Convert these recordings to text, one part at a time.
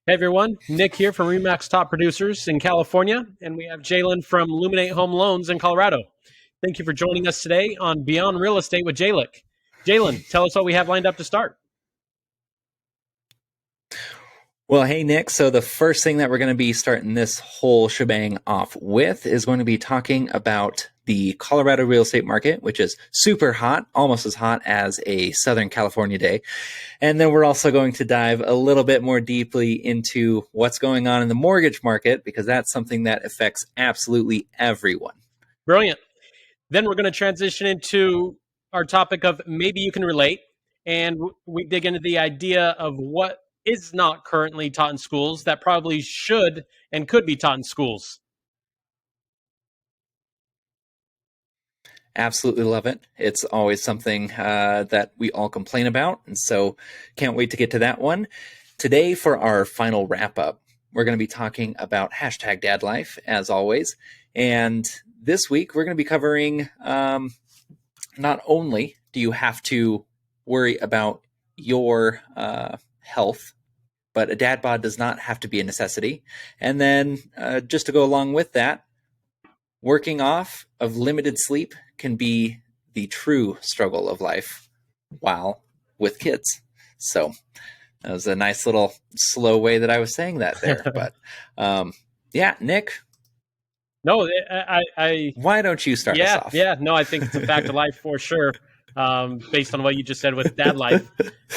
Hey everyone, Nick here from Remax Top Producers in California, and we have Jalen from Luminate Home Loans in Colorado. Thank you for joining us today on Beyond Real Estate with JalicK. Jalen, tell us what we have lined up to start. Well, hey, Nick. So, the first thing that we're going to be starting this whole shebang off with is going to be talking about the Colorado real estate market, which is super hot, almost as hot as a Southern California day. And then we're also going to dive a little bit more deeply into what's going on in the mortgage market, because that's something that affects absolutely everyone. Brilliant. Then we're going to transition into our topic of maybe you can relate, and we dig into the idea of what is not currently taught in schools that probably should and could be taught in schools. Absolutely love it. It's always something that we all complain about. And so can't wait to get to that one. Today, for our final wrap up, we're going to be talking about hashtag dad life, as always. And this week, we're going to be covering not only do you have to worry about your health, but a dad bod does not have to be a necessity. And then just to go along with that, working off of limited sleep can be the true struggle of life while with kids. So that was a nice little slow way that I was saying that there. But yeah, Nick. No, why don't you start us off? Yeah, no, I think it's a fact of life for sure, based on what you just said with dad life.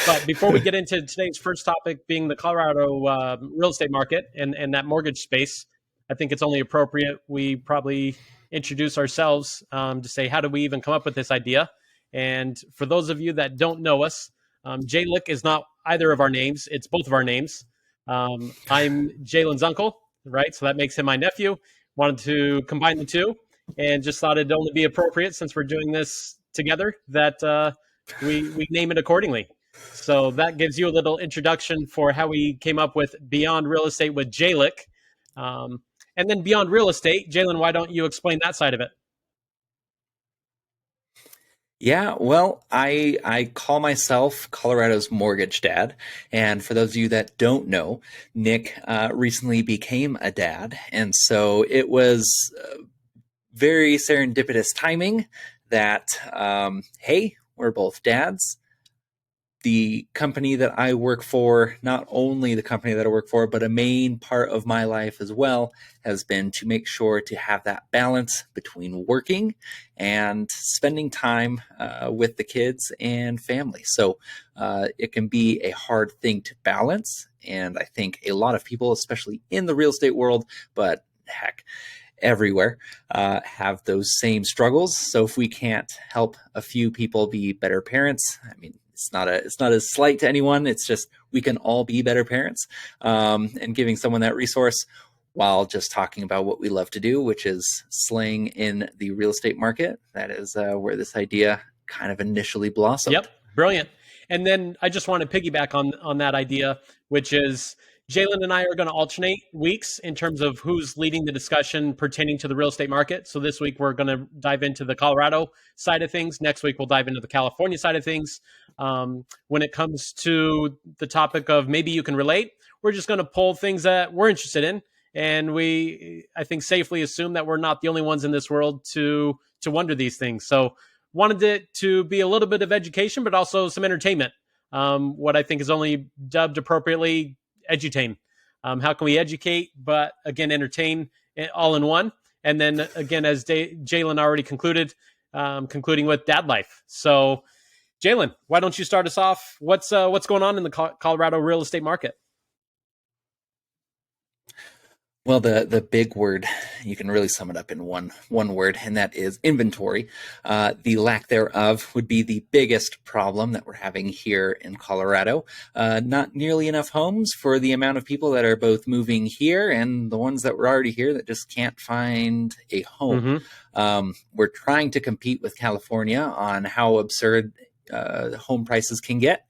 But before we get into today's first topic being the Colorado real estate market and that mortgage space, I think it's only appropriate we probably introduce ourselves to say, how did we even come up with this idea? And for those of you that don't know us, JalicK is not either of our names. It's both of our names. I'm Jalen's uncle, right? So that makes him my nephew. Wanted to combine the two and just thought it'd only be appropriate, since we're doing this together, that we name it accordingly. So that gives you a little introduction for how we came up with Beyond Real Estate with JalicK. And then beyond real estate, Jalen, why don't you explain that side of it? Yeah, well, I call myself Colorado's mortgage dad. And for those of you that don't know, Nick recently became a dad. And so it was very serendipitous timing that, hey, we're both dads. The company that I work for, not only the company that I work for, but a main part of my life as well, has been to make sure to have that balance between working and spending time with the kids and family. So it can be a hard thing to balance. And I think a lot of people, especially in the real estate world, but heck, everywhere, have those same struggles. So if we can't help a few people be better parents, I mean, it's not a slight to anyone. It's just we can all be better parents, and giving someone that resource while just talking about what we love to do, which is slaying in the real estate market. That is where this idea kind of initially blossomed. Yep, brilliant. And then I just want to piggyback on that idea, which is Jalen and I are going to alternate weeks in terms of who's leading the discussion pertaining to the real estate market. So this week we're going to dive into the Colorado side of things. Next week we'll dive into the California side of things. When it comes to the topic of maybe you can relate, we're just going to pull things that we're interested in. And I think, safely assume that we're not the only ones in this world to wonder these things. So wanted it to be a little bit of education, but also some entertainment. What I think is only dubbed appropriately edutain. How can we educate, but again, entertain all in one? And then again, as Jalen already concluded, concluding with dad life. So Jalen, why don't you start us off? What's going on in the Colorado real estate market? Well, the big word, you can really sum it up in one word, and that is inventory. The lack thereof would be the biggest problem that we're having here in Colorado. Not nearly enough homes for the amount of people that are both moving here and the ones that were already here that just can't find a home. Mm-hmm. We're trying to compete with California on how absurd home prices can get.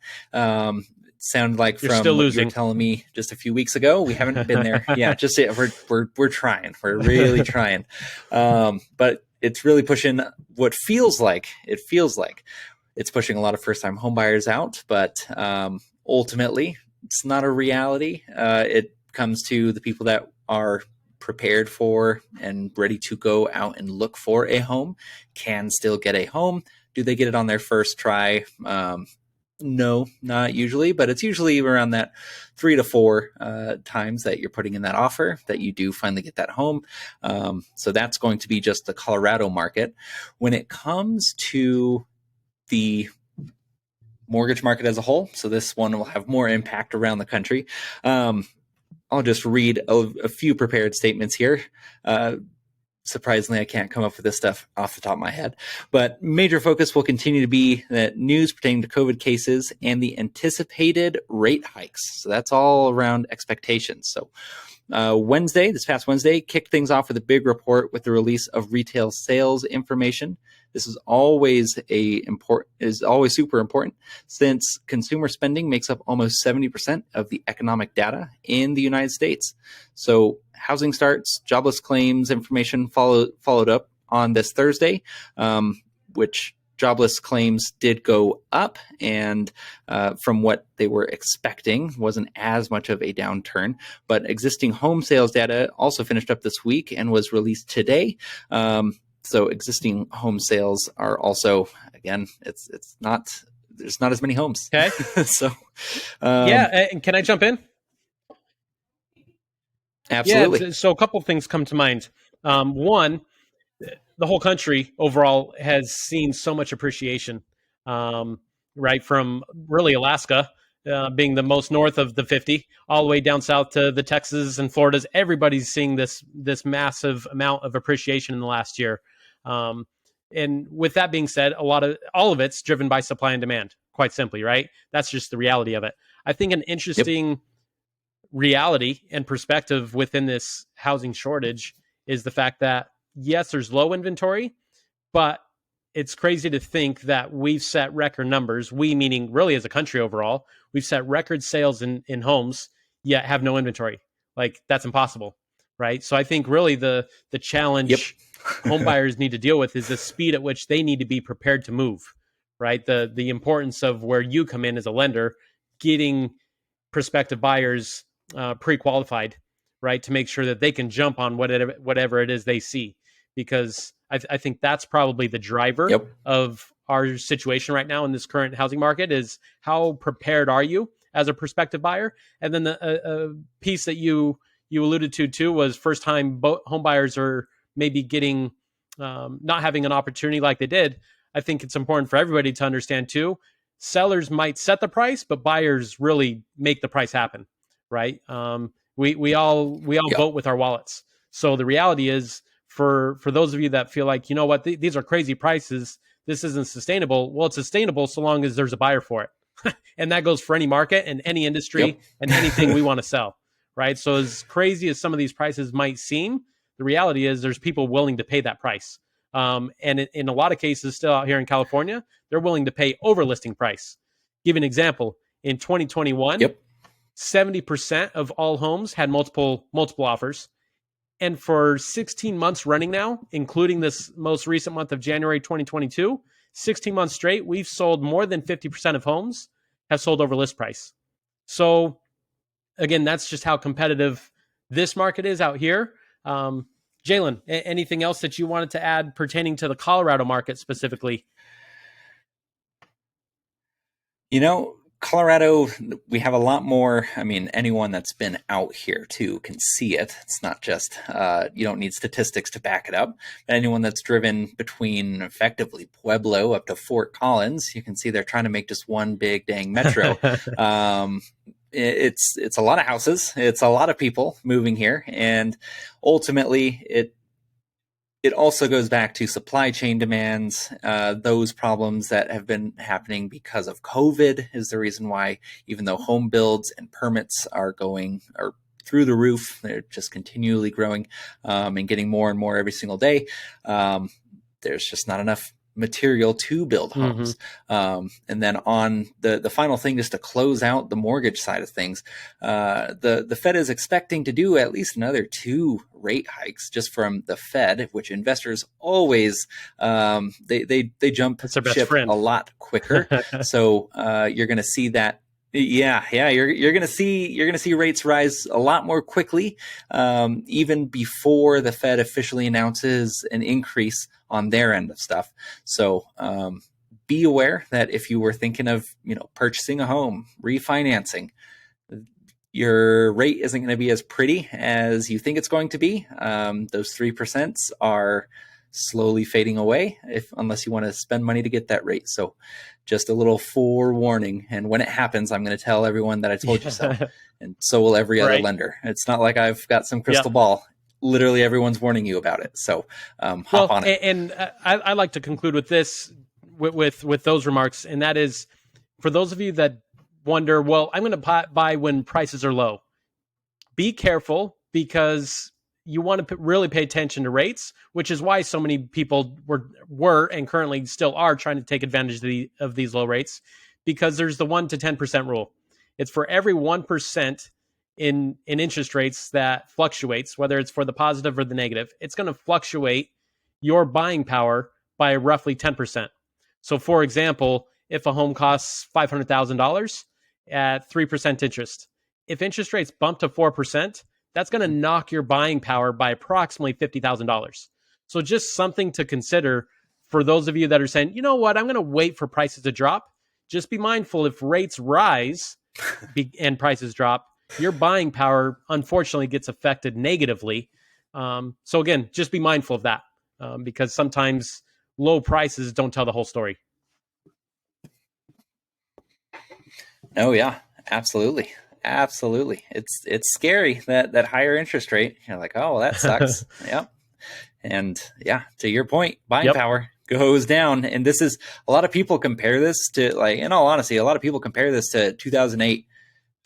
Sound like You're from still what you were telling me just a few weeks ago. We haven't been there. Yeah, just we're trying. We're really trying. But it's really pushing what feels like it's pushing a lot of first-time home buyers out. But ultimately, it's not a reality. It comes to the people that are prepared for and ready to go out and look for a home can still get a home. Do they get it on their first try? No, not usually, but it's usually around that 3 to 4 times that you're putting in that offer that you do finally get that home. So that's going to be just the Colorado market. When it comes to the mortgage market as a whole, so this one will have more impact around the country. I'll just read a few prepared statements here. Surprisingly, I can't come up with this stuff off the top of my head. But major focus will continue to be that news pertaining to COVID cases and the anticipated rate hikes. So that's all around expectations. So this past Wednesday, kicked things off with a big report with the release of retail sales information. This is always super important since consumer spending makes up almost 70% of the economic data in the United States. So housing starts, jobless claims information followed up on this Thursday, which jobless claims did go up, and from what they were expecting, wasn't as much of a downturn. But existing home sales data also finished up this week and was released today. So existing home sales are also, again, it's not, there's not as many homes. Okay. So and can I jump in? Absolutely. Yeah, so a couple of things come to mind. One, the whole country overall has seen so much appreciation, right from really Alaska being the most north of the 50, all the way down south to the Texas and Floridas. Everybody's seeing this massive amount of appreciation in the last year. And with that being said, all of it's driven by supply and demand, quite simply, right? That's just the reality of it. I think an interesting reality and perspective within this housing shortage is the fact that, yes, there's low inventory, but it's crazy to think that we've set record numbers. We, meaning really as a country overall, we've set record sales in homes, yet have no inventory. Like, that's impossible, right? So I think really the challenge home buyers need to deal with is the speed at which they need to be prepared to move, right? The importance of where you come in as a lender, getting prospective buyers pre-qualified, right, to make sure that they can jump on whatever it is they see, because I think that's probably the driver of our situation right now in this current housing market is how prepared are you as a prospective buyer? And then the piece that you alluded to too was first time home buyers are maybe getting not having an opportunity like they did. I think it's important for everybody to understand too. Sellers might set the price, but buyers really make the price happen, right? We all vote with our wallets. So the reality is, for those of you that feel like, you know what, these are crazy prices, this isn't sustainable. Well, it's sustainable so long as there's a buyer for it. And that goes for any market and any industry and anything we want to sell, right? So as crazy as some of these prices might seem, the reality is there's people willing to pay that price. And in a lot of cases still out here in California, they're willing to pay over listing price. Give an example. In 2021, 70% of all homes had multiple offers. And for 16 months running now, including this most recent month of January 2022, 16 months straight, we've sold more than 50% of homes have sold over list price. So again, that's just how competitive this market is out here. Jalen, anything else that you wanted to add pertaining to the Colorado market specifically? You know, Colorado, we have a lot more. I mean, anyone that's been out here too can see it. It's not just, you don't need statistics to back it up. But anyone that's driven between effectively Pueblo up to Fort Collins, you can see they're trying to make just one big dang metro. It's a lot of houses. It's a lot of people moving here. And ultimately, it also goes back to supply chain demands. Those problems that have been happening because of COVID is the reason why, even though home builds and permits are through the roof, they're just continually growing and getting more and more every single day. There's just not enough material to build homes. And then on the final thing, just to close out the mortgage side of things, the Fed is expecting to do at least another 2 rate hikes just from the Fed, which investors always they jump ship a lot quicker. So you're going to see that Yeah. You're gonna see rates rise a lot more quickly, even before the Fed officially announces an increase on their end of stuff. So be aware that if you were thinking of purchasing a home, refinancing, your rate isn't going to be as pretty as you think it's going to be. Those 3% are slowly fading away unless you want to spend money to get that rate. So just a little forewarning. And when it happens, I'm going to tell everyone that I told you so. And so will every other Right. lender. It's not like I've got some crystal Yep. ball. Literally everyone's warning you about it. So hop on it. And I like to conclude with this, with those remarks, and that is for those of you that wonder, well, I'm going to buy when prices are low. Be careful, because you want to really pay attention to rates, which is why so many people were and currently still are trying to take advantage of these low rates, because there's the 1 to 10% rule. It's for every 1% in interest rates that fluctuates, whether it's for the positive or the negative, it's going to fluctuate your buying power by roughly 10%. So, for example, if a home costs $500,000 at 3% interest, if interest rates bump to 4%, that's going to knock your buying power by approximately $50,000. So just something to consider for those of you that are saying, you know what, I'm going to wait for prices to drop. Just be mindful, if rates rise and prices drop, your buying power unfortunately gets affected negatively. So again, just be mindful of that, because sometimes low prices don't tell the whole story. Oh yeah, absolutely. Absolutely. It's scary that higher interest rate. You're like, oh, well, that sucks. Yep. And yeah, to your point, buying Yep. power goes down. And this is, a lot of people compare this to, like, in all honesty, a lot of people compare this to 2008.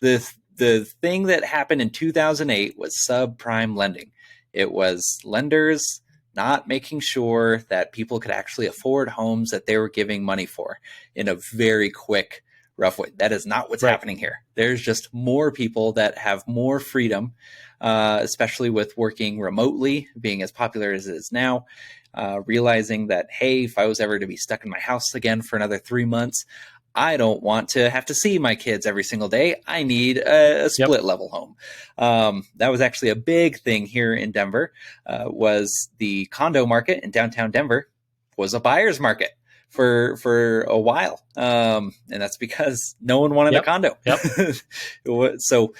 The thing that happened in 2008 was subprime lending. It was lenders not making sure that people could actually afford homes that they were giving money for in a very quick, rough way. That is not what's happening here. There's just more people that have more freedom, especially with working remotely, being as popular as it is now, realizing that, hey, if I was ever to be stuck in my house again for another 3 months, I don't want to have to see my kids every single day. I need a split level home. That was actually a big thing here in Denver, was the condo market in downtown Denver was a buyer's market for a while. And that's because no one wanted a condo. So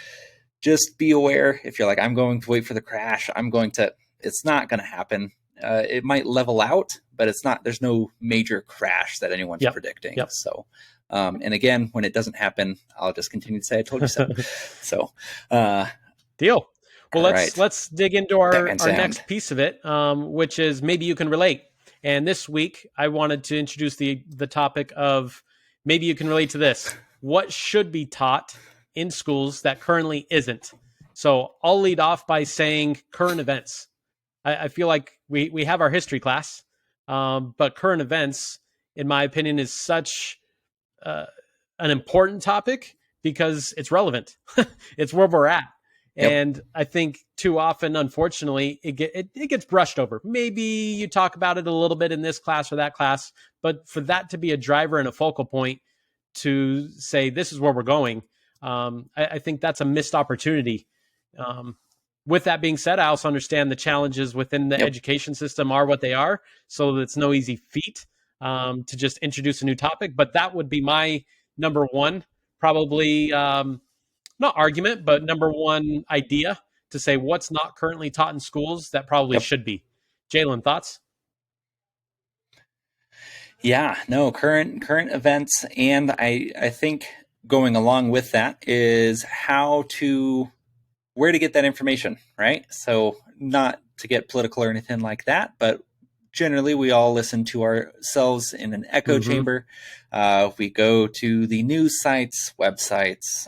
just be aware, if you're like, I'm going to wait for the crash, it's not going to happen. It might level out, but there's no major crash that anyone's predicting. So, and again, when it doesn't happen, I'll just continue to say, I told you so. So, deal. Well, right. let's dig into our next piece of it, which is maybe you can relate. And this week, I wanted to introduce the topic of maybe you can relate to this. What should be taught in schools that currently isn't? So I'll lead off by saying current events. I feel like we have our history class, but current events, in my opinion, is such an important topic because it's relevant. It's where we're at. And I think too often, unfortunately, it gets brushed over. Maybe you talk about it a little bit in this class or that class, but for that to be a driver and a focal point to say, this is where we're going, I think that's a missed opportunity. With that being said, I also understand the challenges within the education system are what they are. So it's no easy feat to just introduce a new topic. But that would be my number one, probably not argument, but number one idea to say what's not currently taught in schools that probably should be. Jalen, thoughts? Yeah, no, current events. And I think going along with that is where to get that information, right? So not to get political or anything like that, but generally we all listen to ourselves in an echo chamber. We go to the news sites, websites,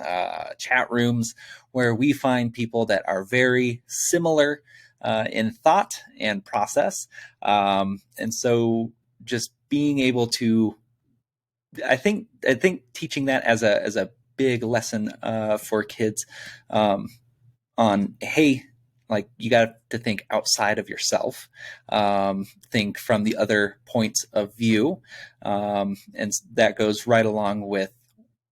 chat rooms, where we find people that are very similar in thought and process. And so just being able to, I think teaching that as a big lesson for kids, on, hey, like, you got to think outside of yourself, think from the other points of view. And that goes right along with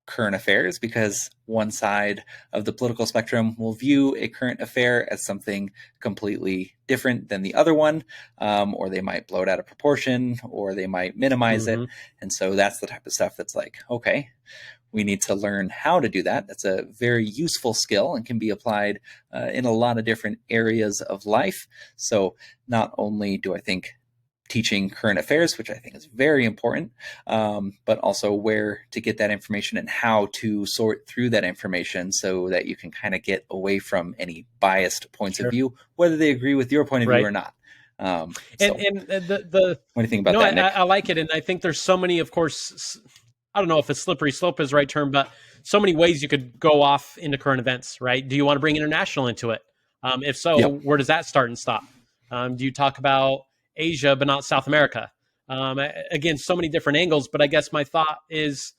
current affairs, because one side of the political spectrum will view a current affair as something completely different than the other one, or they might blow it out of proportion, or they might minimize it. And so that's the type of stuff that's like, okay, we need to learn how to do that. That's a very useful skill and can be applied in a lot of different areas of life. So not only do I think teaching current affairs, which I think is very important, but also where to get that information and how to sort through that information so that you can kind of get away from any biased points of view, whether they agree with your point of view or not. And the what do you think about that, Nick? I like it. And I think there's so many, of course, I don't know if a slippery slope is the right term, but so many ways you could go off into current events, right? Do you want to bring international into it? If so, where does that start and stop? Do you talk about Asia, but not South America? Again, so many different angles, but I guess my thought is,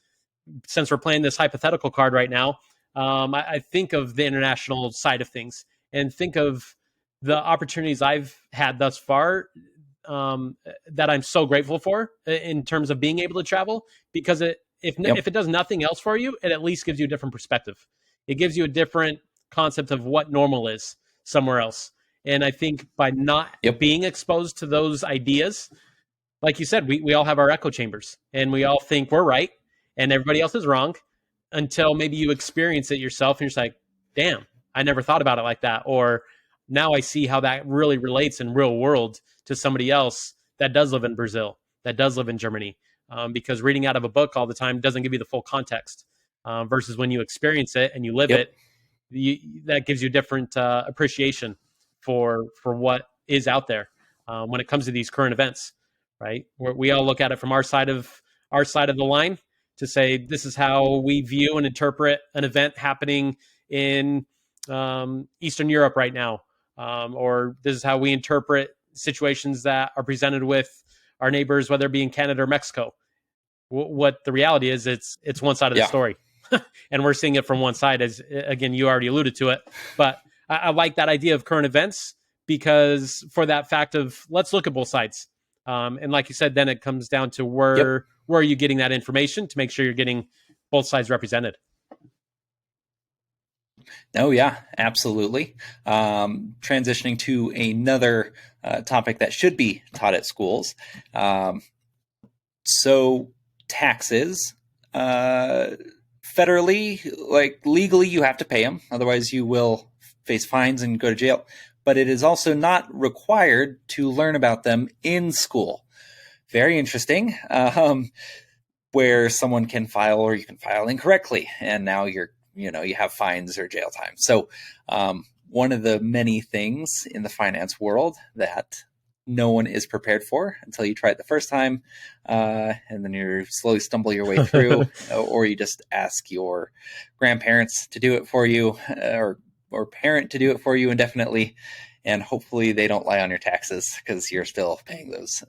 since we're playing this hypothetical card right now, I think of the international side of things and think of the opportunities I've had thus far that I'm so grateful for in terms of being able to travel, because if it does nothing else for you, it at least gives you a different perspective. It gives you a different concept of what normal is somewhere else. And I think by not being exposed to those ideas, like you said, we all have our echo chambers and we all think we're right and everybody else is wrong, until maybe you experience it yourself and you're just like, damn, I never thought about it like that. Or now I see how that really relates in real world to somebody else that does live in Brazil, that does live in Germany, because reading out of a book all the time doesn't give you the full context, versus when you experience it and you live it, that gives you different appreciation for what is out there when it comes to these current events, right? Where we all look at it from our side of the line to say, this is how we view and interpret an event happening in Eastern Europe right now, or this is how we interpret situations that are presented with our neighbors, whether it be in Canada or Mexico. What the reality is, it's one side of the story, and we're seeing it from one side. As again, you already alluded to it, but I like that idea of current events, because for that fact of, let's look at both sides. And like you said, then it comes down to where are you getting that information to make sure you're getting both sides represented. Oh, yeah, absolutely. Transitioning to another topic that should be taught at schools. So taxes, federally, like legally, you have to pay them. Otherwise, you will face fines and go to jail. But it is also not required to learn about them in school. Very interesting. Where someone can file, or you can file incorrectly, and now you have fines or jail time. So one of the many things in the finance world that no one is prepared for until you try it the first time, and then you slowly stumble your way through, or you just ask your grandparents to do it for you, or parent to do it for you indefinitely, and hopefully they don't lie on your taxes because you're still paying those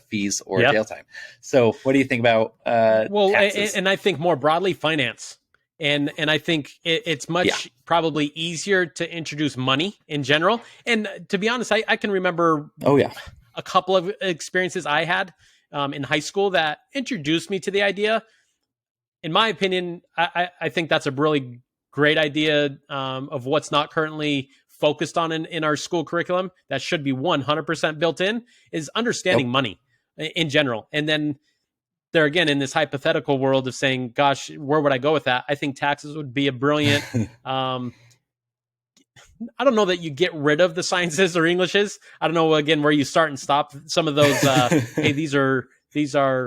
fees or jail time. So what do you think about taxes? And I think more broadly, finance. And I think it's much probably easier to introduce money in general. And to be honest, I can remember a couple of experiences I had in high school that introduced me to the idea. In my opinion, I think that's a really great idea of what's not currently focused on in our school curriculum that should be 100% built in, is understanding money in general. And then there again, in this hypothetical world of saying, gosh, where would I go with that? I think taxes would be a brilliant, I don't know that you get rid of the sciences or Englishes. I don't know, again, where you start and stop some of those, hey, these are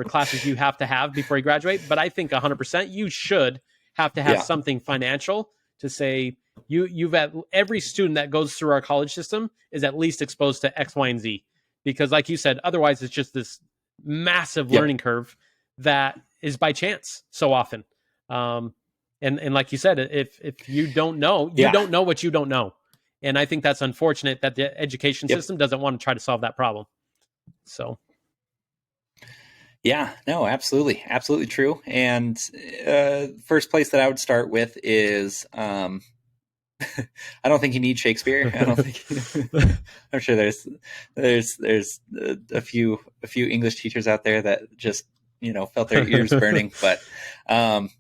classes you have to have before you graduate. But I think 100% you should have to have something financial to say you've at every student that goes through our college system is at least exposed to X, Y, and Z. Because like you said, otherwise it's just this massive learning curve that is by chance so often. And like you said, if you don't know, you don't know what you don't know. And I think that's unfortunate that the education system doesn't want to try to solve that problem. So. Yeah, no, absolutely. Absolutely true. And first place that I would start with is, I don't think you need Shakespeare. I don't think, I'm sure there's a few English teachers out there that just, felt their ears burning. But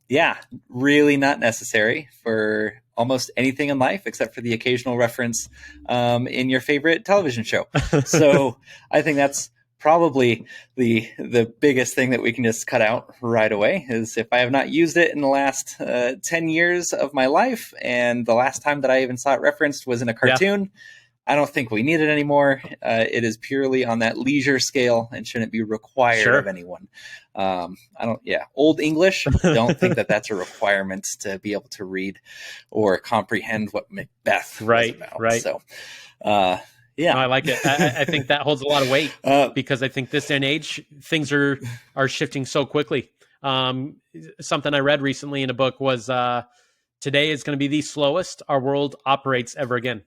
yeah, really not necessary for almost anything in life except for the occasional reference in your favorite television show. So I think that's probably the biggest thing that we can just cut out right away is if I have not used it in the last 10 years of my life, and the last time that I even saw it referenced was in a cartoon, I don't think we need it anymore. It is purely on that leisure scale and shouldn't be required of anyone. Old English, don't think that that's a requirement to be able to read or comprehend what Macbeth was about. Right. So, No, I like it. I think that holds a lot of weight because I think this day and age, things are shifting so quickly. Something I read recently in a book was today is going to be the slowest our world operates ever again.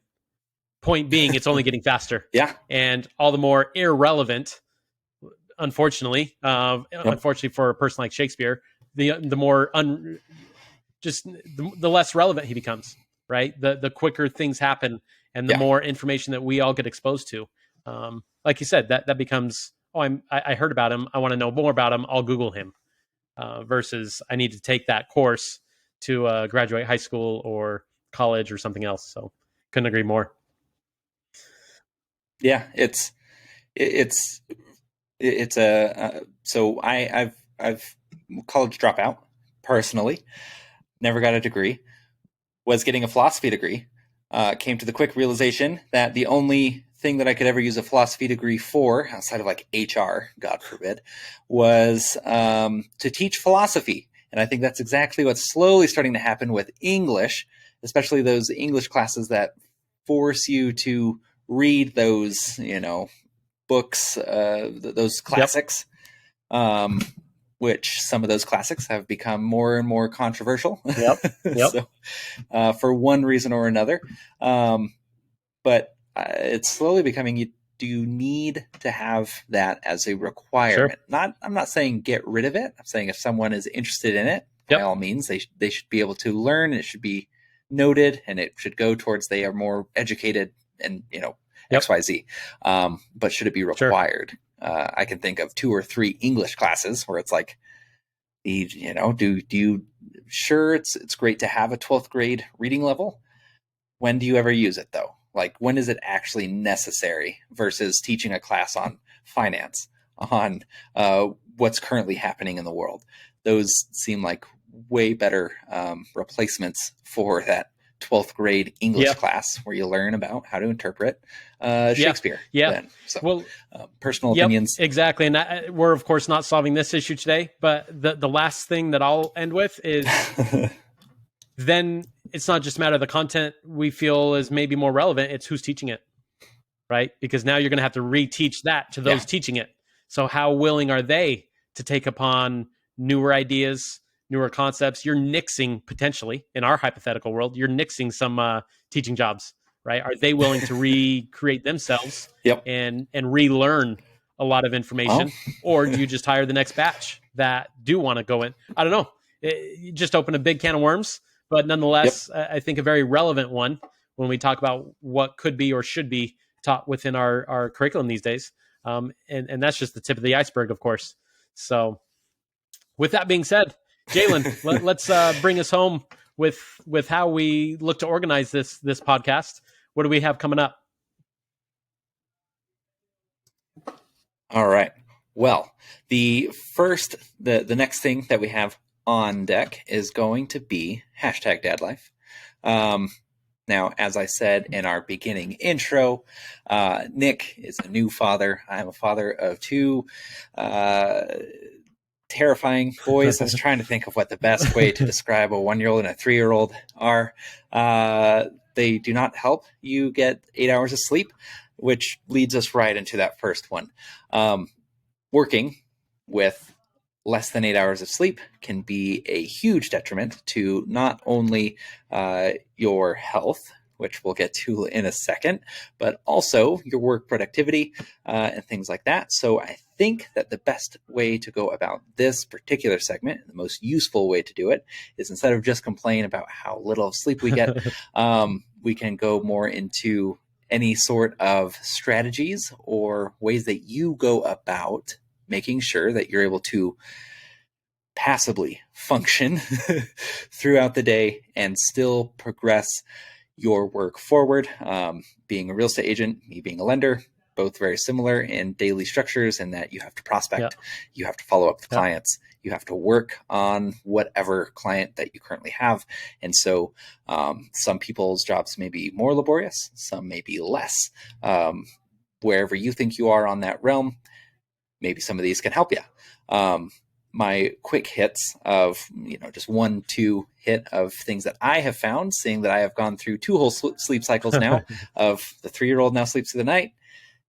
Point being, it's only getting faster. Yeah. And all the more irrelevant, unfortunately, unfortunately for a person like Shakespeare, the more the less relevant he becomes, right? The quicker things happen and the more information that we all get exposed to. Like you said, that becomes, I heard about him. I want to know more about him. I'll Google him versus I need to take that course to graduate high school or college or something else. So couldn't agree more. Yeah, it's so I've college dropout personally, never got a degree, was getting a philosophy degree, came to the quick realization that the only thing that I could ever use a philosophy degree for, outside of like HR, God forbid, was to teach philosophy. And I think that's exactly what's slowly starting to happen with English, especially those English classes that force you to read those, books, those classics, which some of those classics have become more and more controversial. Yep. So, for one reason or another. But it's slowly becoming, you do need to have that as a requirement. Sure. I'm not saying get rid of it. I'm saying if someone is interested in it, by all means, they should be able to learn. It should be noted, and it should go towards they are more educated and XYZ. But should it be required? Sure. I can think of 2 or 3 English classes where it's like, do you sure it's great to have a 12th grade reading level? When do you ever use it though? Like, when is it actually necessary versus teaching a class on finance, on what's currently happening in the world? Those seem like way better replacements for that 12th grade English class where you learn about how to interpret Shakespeare. Then. So, personal opinions. Exactly. And we're, of course, not solving this issue today. But the last thing that I'll end with is then it's not just a matter of the content we feel is maybe more relevant. It's who's teaching it, right? Because now you're going to have to reteach that to those teaching it. So how willing are they to take upon newer ideas, newer concepts? You're nixing, potentially, in our hypothetical world, you're nixing some teaching jobs, right? Are they willing to recreate themselves and relearn a lot of information? Or do you just hire the next batch that do want to go in? I don't know. You just open a big can of worms, but nonetheless, I think a very relevant one when we talk about what could be or should be taught within our curriculum these days. And that's just the tip of the iceberg, of course. So with that being said, Jalen, let's bring us home with how we look to organize this podcast. What do we have coming up? All right. Well, the next thing that we have on deck is going to be #DadLife. Now, as I said in our beginning intro, Nick is a new father. I'm a father of 2 terrifying boys. I was trying to think of what the best way to describe a 1-year-old and a 3-year-old are. They do not help you get 8 hours of sleep, which leads us right into that first one. Working with less than 8 hours of sleep can be a huge detriment to not only your health, which we'll get to in a second, but also your work productivity and things like that. So I think that the best way to go about this particular segment, the most useful way to do it, is instead of just complain about how little sleep we get, we can go more into any sort of strategies or ways that you go about making sure that you're able to passively function throughout the day and still progress your work forward. Being a real estate agent, me being a lender, both very similar in daily structures in that you have to prospect, you have to follow up with clients, you have to work on whatever client that you currently have. And so some people's jobs may be more laborious, some may be less. Wherever you think you are on that realm, maybe some of these can help you. My quick hits of, just 1-2 hit of things that I have found, seeing that I have gone through 2 whole sleep cycles now of the 3-year-old now sleeps through the night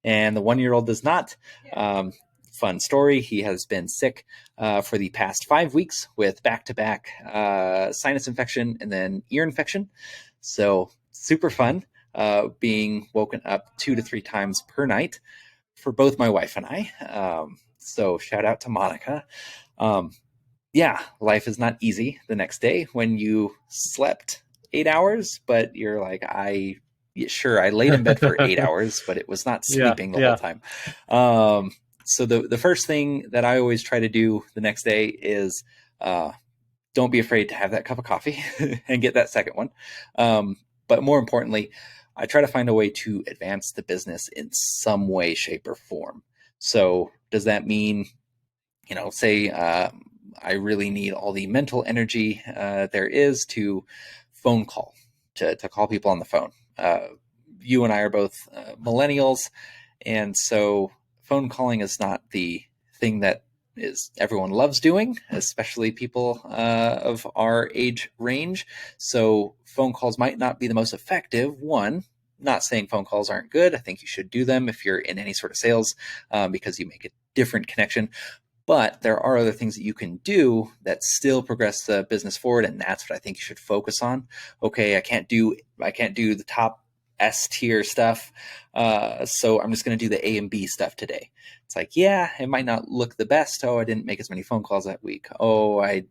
and the 1-year-old does not. Fun story. He has been sick for the past 5 weeks with back-to-back sinus infection and then ear infection. So super fun being woken up 2 to 3 times per night for both my wife and I. So shout out to Monica. Life is not easy the next day when you slept 8 hours, but you're like, I laid in bed for 8 hours, but it was not sleeping the whole time. So the first thing that I always try to do the next day is don't be afraid to have that cup of coffee and get that second one. But more importantly, I try to find a way to advance the business in some way, shape, or form. So does that mean, say I really need all the mental energy there is to phone call, to call people on the phone. You and I are both millennials, and so phone calling is not the thing that everyone loves doing, especially people of our age range. So phone calls might not be the most effective. One, not saying phone calls aren't good. I think you should do them if you're in any sort of sales because you make a different connection. But there are other things that you can do that still progress the business forward, and that's what I think you should focus on. Okay, I can't do the top S tier stuff, so I'm just going to do the A and B stuff today. It's like, it might not look the best. Oh, I didn't make as many phone calls that week. Oh, I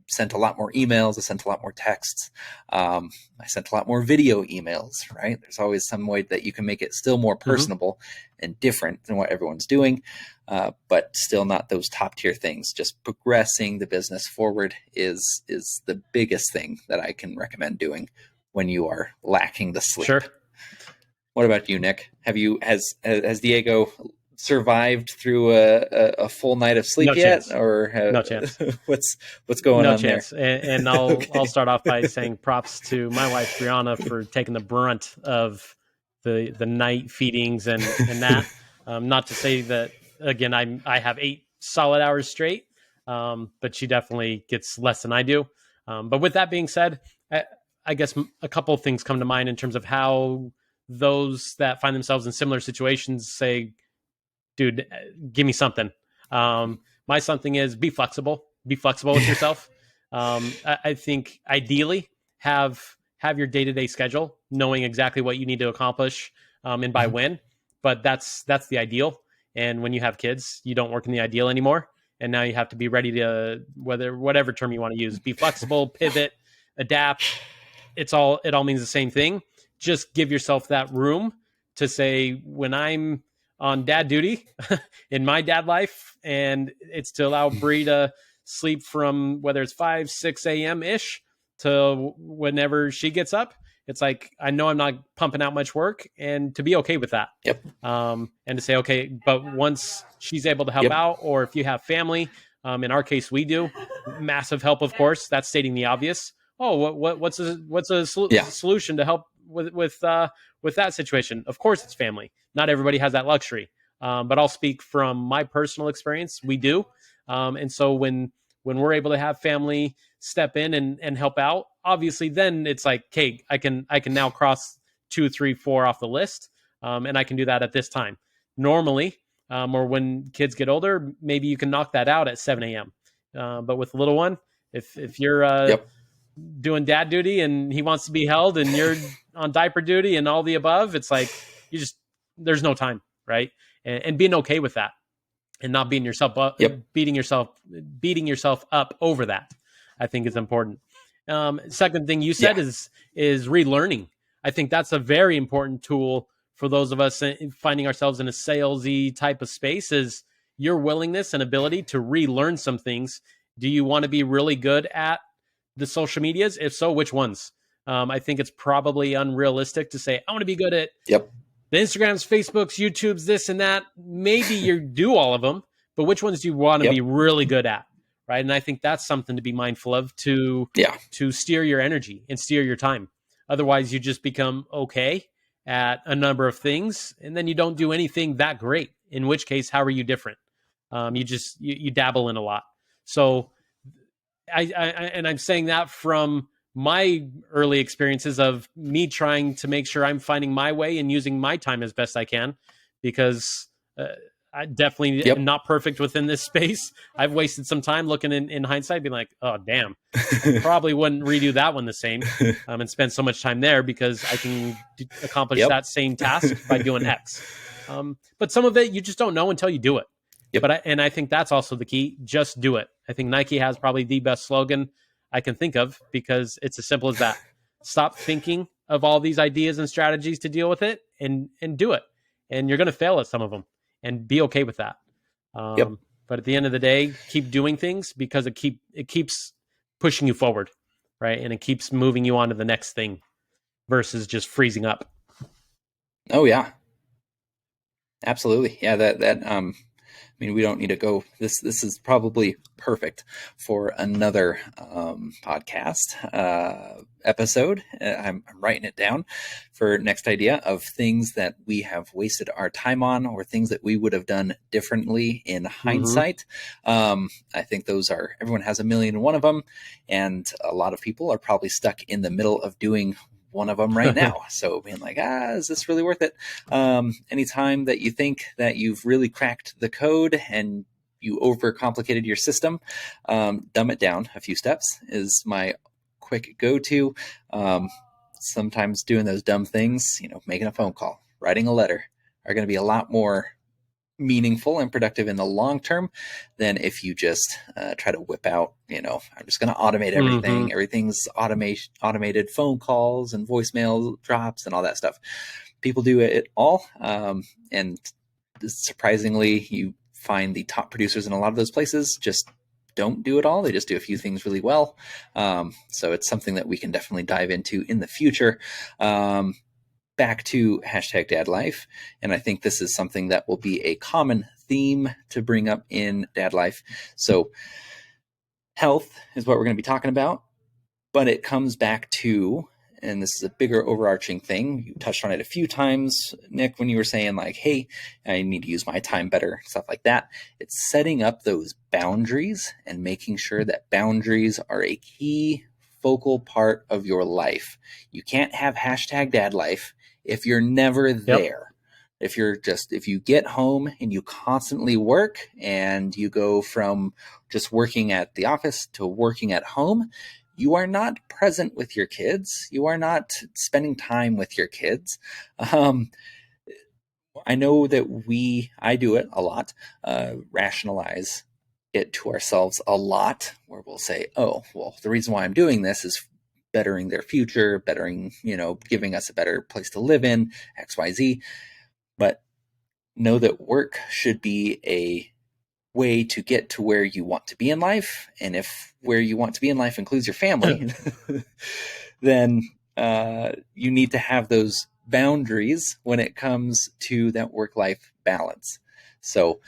sent a lot more emails. I sent a lot more texts. I sent a lot more video emails, right? There's always some way that you can make it still more personable and different than what everyone's doing, but still not those top tier things. Just progressing the business forward is the biggest thing that I can recommend doing when you are lacking the sleep. Sure. What about you, Nick? Has Diego survived through a full night of sleep yet? Or no chance. what's going on chance. there? And I'll start off by saying props to my wife Brianna for taking the brunt of the night feedings and that. Not to say that again I have 8 solid hours straight, but she definitely gets less than I do. But with that being said, I guess a couple of things come to mind in terms of how those that find themselves in similar situations say, dude, give me something. My something is be flexible with yourself. I think ideally have your day-to-day schedule, knowing exactly what you need to accomplish and by when, but that's the ideal. And when you have kids, you don't work in the ideal anymore. And now you have to be ready to, whatever term you want to use, be flexible, pivot, adapt. It all means the same thing. Just give yourself that room to say, when I'm on dad duty in my dad life, and it's to allow Bree to sleep from whether it's 5, 6 a.m. ish to whenever she gets up. It's like, I know I'm not pumping out much work, and to be okay with that. Yep. And to say, okay, but once she's able to help out, or if you have family, in our case, we do massive help, of course, that's stating the obvious. Oh, what's a solution to help with that situation? Of course, it's family. Not everybody has that luxury, but I'll speak from my personal experience. We do, and so when we're able to have family step in and help out, obviously, then it's like, okay, I can now cross 2, 3, 4 off the list, and I can do that at this time. Normally, or when kids get older, maybe you can knock that out at 7 a.m. But with the little one, if you're doing dad duty and he wants to be held and you're on diaper duty and all the above, it's like there's no time, right? And being okay with that and not beating yourself up, beating yourself up over that, I think is important. Second thing you said is relearning. I think that's a very important tool for those of us finding ourselves in a salesy type of space, is your willingness and ability to relearn some things. Do you want to be really good at the social medias? If so, which ones? I think it's probably unrealistic to say, I want to be good at Yep. the Instagrams, Facebooks, YouTubes, this and that. Maybe you do all of them, but which ones do you want to be really good at? Right. And I think that's something to be mindful of to steer your energy and steer your time. Otherwise, you just become okay at a number of things, and then you don't do anything that great. In which case, how are you different? You dabble in a lot. So I'm saying that from my early experiences of me trying to make sure I'm finding my way and using my time as best I can, because I definitely am not perfect within this space. I've wasted some time looking in hindsight, being like, oh, damn, I probably wouldn't redo that one the same and spend so much time there because I can accomplish that same task by doing X. But some of it you just don't know until you do it. But I think that's also the key. Just do it. I think Nike has probably the best slogan I can think of, because it's as simple as that. Stop thinking of all these ideas and strategies to deal with it, and do it. And you're going to fail at some of them, and be okay with that. But at the end of the day, keep doing things, because it keeps pushing you forward, right? And it keeps moving you on to the next thing versus just freezing up. Oh yeah, absolutely. Yeah, I mean, we don't need to go. This is probably perfect for another podcast episode. I'm writing it down for next idea of things that we have wasted our time on, or things that we would have done differently in hindsight. I think everyone has a million and one of them, and a lot of people are probably stuck in the middle of doing one of them right now. So being like, is this really worth it? Anytime that you think that you've really cracked the code and you overcomplicated your system, dumb it down a few steps is my quick go-to. Sometimes doing those dumb things, making a phone call, writing a letter, are going to be a lot more meaningful and productive in the long term than if you just try to whip out, I'm just going to automate everything. Everything's automated phone calls and voicemail drops and all that stuff. People do it all. And surprisingly, you find the top producers in a lot of those places just don't do it all. They just do a few things really well. So it's something that we can definitely dive into in the future. Back to #DadLife. And I think this is something that will be a common theme to bring up in Dad Life. So health is what we're going to be talking about, but it comes back to, and this is a bigger overarching thing. You touched on it a few times, Nick, when you were saying like, hey, I need to use my time better, stuff like that. It's setting up those boundaries and making sure that boundaries are a key focal part of your life. You can't have #DadLife if you're never there. If you get home and you constantly work, and you go from just working at the office to working at home, you are not present with your kids. You are not spending time with your kids. I know that I do it a lot, rationalize it to ourselves a lot, where we'll say, oh, well, the reason why I'm doing this is bettering their future, giving us a better place to live in, XYZ. But know that work should be a way to get to where you want to be in life. And if where you want to be in life includes your family, then you need to have those boundaries when it comes to that work-life balance. So,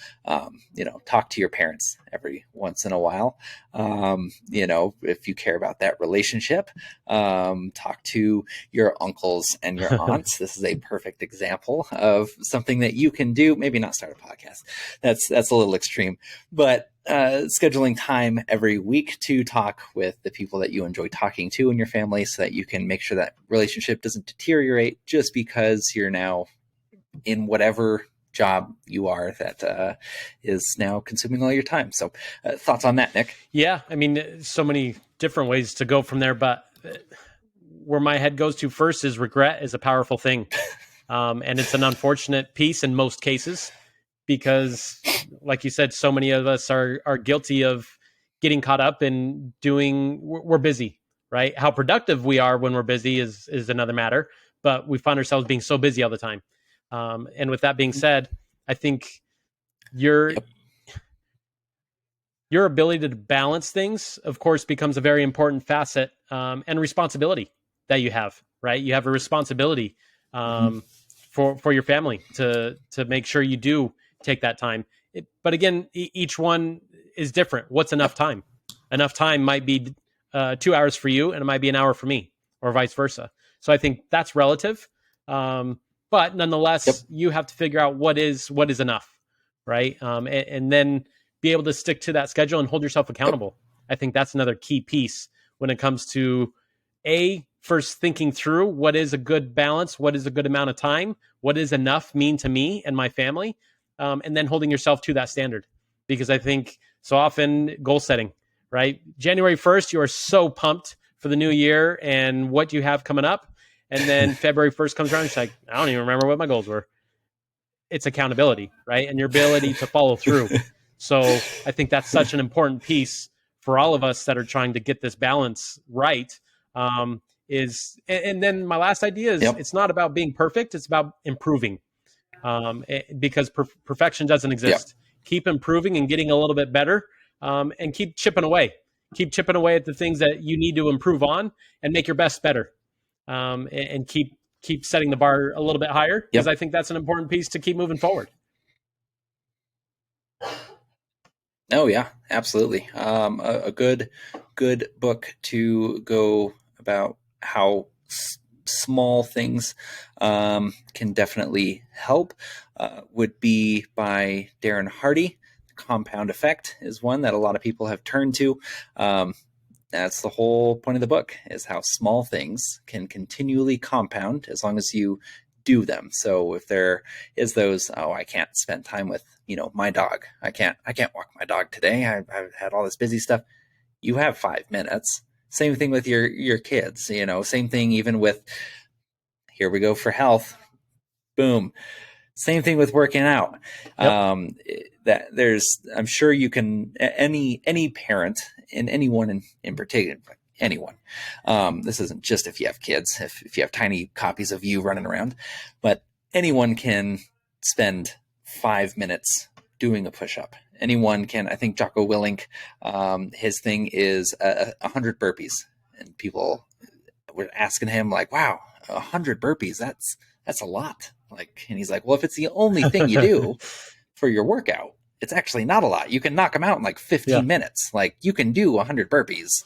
talk to your parents every once in a while. If you care about that relationship, talk to your uncles and your aunts. This is a perfect example of something that you can do. Maybe not start a podcast. That's a little extreme, but scheduling time every week to talk with the people that you enjoy talking to in your family, so that you can make sure that relationship doesn't deteriorate just because you're now in whatever job you are that is now consuming all your time. So thoughts on that, Nick? Yeah, I mean, so many different ways to go from there, but where my head goes to first is regret is a powerful thing. And it's an unfortunate piece in most cases, because like you said, so many of us are guilty of getting caught up in we're busy, right? How productive we are when we're busy is another matter, but we find ourselves being so busy all the time. And with that being said, I think your ability to balance things, of course, becomes a very important facet and responsibility that you have, right? You have a responsibility for your family to make sure you do take that time. But again, each one is different. What's enough time? Enough time might be 2 hours for you, and it might be an hour for me, or vice versa. So I think that's relative. But nonetheless, you have to figure out what is enough, right? And then be able to stick to that schedule and hold yourself accountable. I think that's another key piece when it comes to first thinking through what is a good balance, what is a good amount of time, what is enough mean to me and my family, and then holding yourself to that standard. Because I think so often goal setting, right? January 1st, you are so pumped for the new year and what you have coming up. And then February 1st comes around, it's like, I don't even remember what my goals were. It's accountability, right? And your ability to follow through. So I think that's such an important piece for all of us that are trying to get this balance right. And then my last idea is it's not about being perfect. It's about improving because perfection doesn't exist. Keep improving and getting a little bit better and keep chipping away. Keep chipping away at the things that you need to improve on and make your best better. And keep setting the bar a little bit higher because I think that's an important piece to keep moving forward. Oh yeah, absolutely. A good book to go about how small things can definitely help would be by Darren Hardy. Compound Effect is one that a lot of people have turned to. That's the whole point of the book, is how small things can continually compound as long as you do them. So if there is those, I can't spend time with, my dog. I can't walk my dog today. I've had all this busy stuff. You have 5 minutes. Same thing with your kids, same thing even with, here we go for health. Boom. Same thing with working out. I'm sure you can, any parent and anyone in particular, anyone. This isn't just if you have kids, if you have tiny copies of you running around, but anyone can spend 5 minutes doing a push-up. Anyone can. I think Jocko Willink, his thing is 100 burpees, and people were asking him like, "Wow, 100 burpees? That's a lot." And he's like, "Well, if it's the only thing you do for your workout, it's actually not a lot. You can knock them out in like 15 minutes. You can do 100 burpees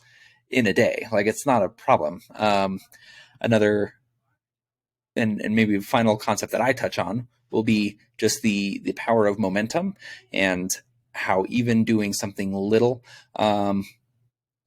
in a day. It's not a problem." Another and maybe final concept that I touch on will be just the power of momentum and how even doing something little,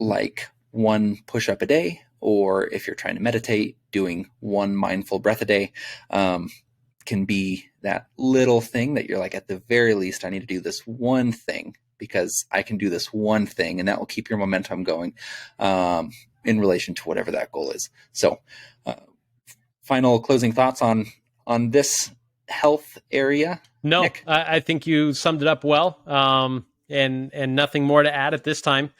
like one push-up a day, or if you're trying to meditate, doing one mindful breath a day, can be that little thing that you're like, at the very least, I need to do this one thing because I can do this one thing, and that will keep your momentum going in relation to whatever that goal is. So final closing thoughts on this health area? No, Nick? I think you summed it up well, and nothing more to add at this time,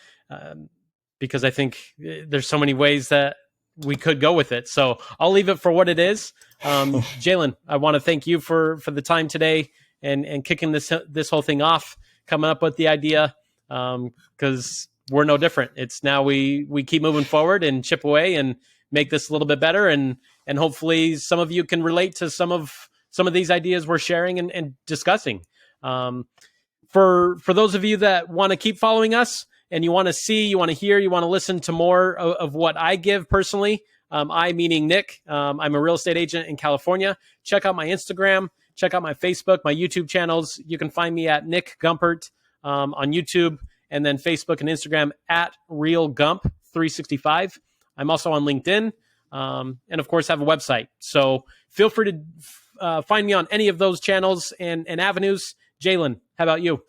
because I think there's so many ways that we could go with it. So I'll leave it for what it is. Jalen, I want to thank you for the time today and kicking this whole thing off, coming up with the idea, because we're no different. It's now we keep moving forward and chip away and make this a little bit better, and hopefully some of you can relate to some of these ideas we're sharing and discussing. For those of you that want to keep following us and you want to see, you want to hear, you want to listen to more of what I give personally, I meaning Nick, I'm a real estate agent in California. Check out my Instagram, check out my Facebook, my YouTube channels. You can find me at Nick Gumpert on YouTube, and then Facebook and Instagram at Real Gump 365. I'm also on LinkedIn, and of course have a website. So feel free to find me on any of those channels and avenues. Jalen, how about you?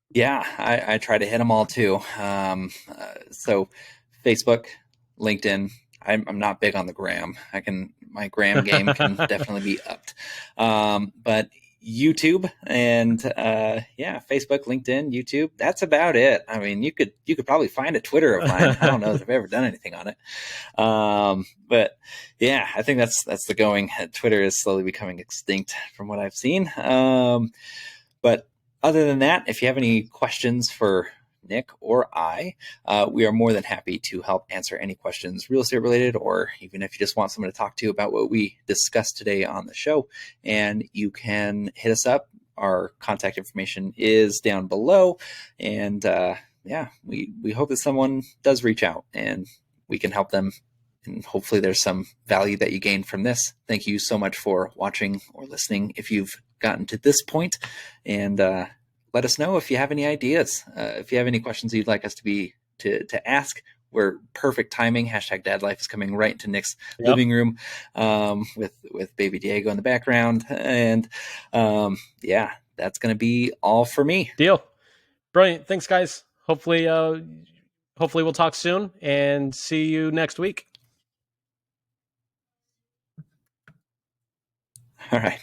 Yeah, I try to hit them all too. So Facebook, LinkedIn. I'm not big on the gram. My gram game can definitely be upped. But YouTube and Facebook, LinkedIn, YouTube. That's about it. I mean, you could probably find a Twitter of mine. I don't know if I've ever done anything on it. But yeah, I think that's the going. Twitter is slowly becoming extinct from what I've seen. But Other than that, if you have any questions for Nick or I, we are more than happy to help answer any questions real estate related, or even if you just want someone to talk to about what we discussed today on the show. And you can hit us up. Our contact information is down below. And yeah, we hope that someone does reach out and we can help them. And hopefully there's some value that you gain from this. Thank you so much for watching or listening if you've gotten to this point. And let us know if you have any ideas. If you have any questions you'd like us to ask, we're perfect timing. Hashtag Dad Life is coming right into Nick's living room with baby Diego in the background. And yeah, that's going to be all for me. Deal. Brilliant. Thanks, guys. Hopefully we'll talk soon and see you next week. All right.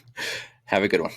Have a good one.